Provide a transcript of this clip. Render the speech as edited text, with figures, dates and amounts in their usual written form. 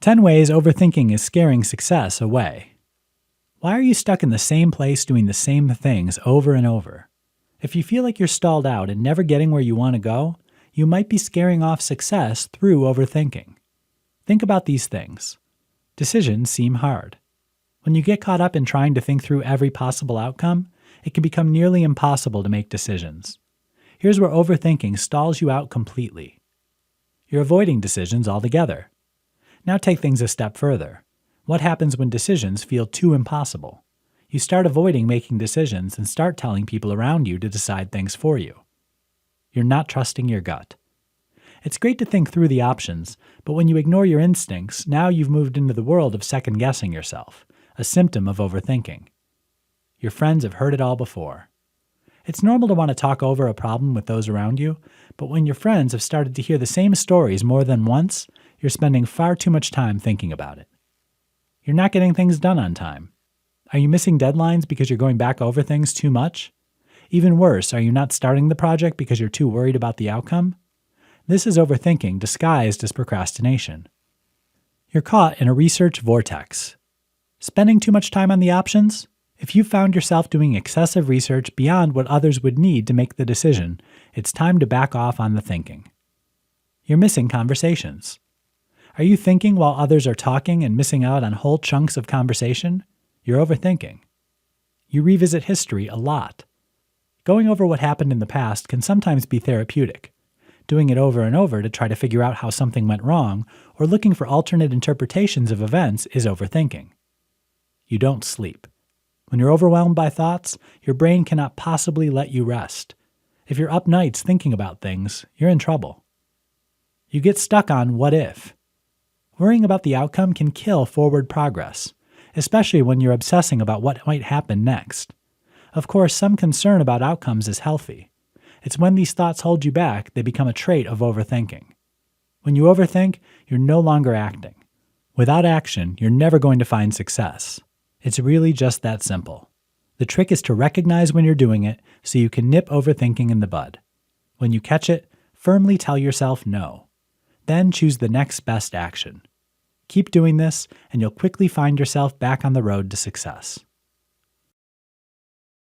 10 ways overthinking is scaring success away. Why are you stuck in the same place doing the same things over and over? If you feel like you're stalled out and never getting where you want to go, you might be scaring off success through overthinking. Think about these things. Decisions seem hard. When you get caught up in trying to think through every possible outcome, it can become nearly impossible to make decisions. Here's where overthinking stalls you out completely. You're avoiding decisions altogether. Now take things a step further. What happens when decisions feel too impossible? You start avoiding making decisions and start telling people around you to decide things for you. You're not trusting your gut. It's great to think through the options, but when you ignore your instincts, now you've moved into the world of second-guessing yourself, a symptom of overthinking. Your friends have heard it all before. It's normal to want to talk over a problem with those around you, but when your friends have started to hear the same stories more than once, you're spending far too much time thinking about it. You're not getting things done on time. Are you missing deadlines because you're going back over things too much? Even worse, are you not starting the project because you're too worried about the outcome? This is overthinking disguised as procrastination. You're caught in a research vortex. Spending too much time on the options? If you found yourself doing excessive research beyond what others would need to make the decision, it's time to back off on the thinking. You're missing conversations. Are you thinking while others are talking and missing out on whole chunks of conversation? You're overthinking. You revisit history a lot. Going over what happened in the past can sometimes be therapeutic. Doing it over and over to try to figure out how something went wrong or looking for alternate interpretations of events is overthinking. You don't sleep. When you're overwhelmed by thoughts, your brain cannot possibly let you rest. If you're up nights thinking about things, you're in trouble. You get stuck on what if. Worrying about the outcome can kill forward progress, especially when you're obsessing about what might happen next. Of course, some concern about outcomes is healthy. It's when these thoughts hold you back, they become a trait of overthinking. When you overthink, you're no longer acting. Without action, you're never going to find success. It's really just that simple. The trick is to recognize when you're doing it so you can nip overthinking in the bud. When you catch it, firmly tell yourself no. Then choose the next best action. Keep doing this, and you'll quickly find yourself back on the road to success.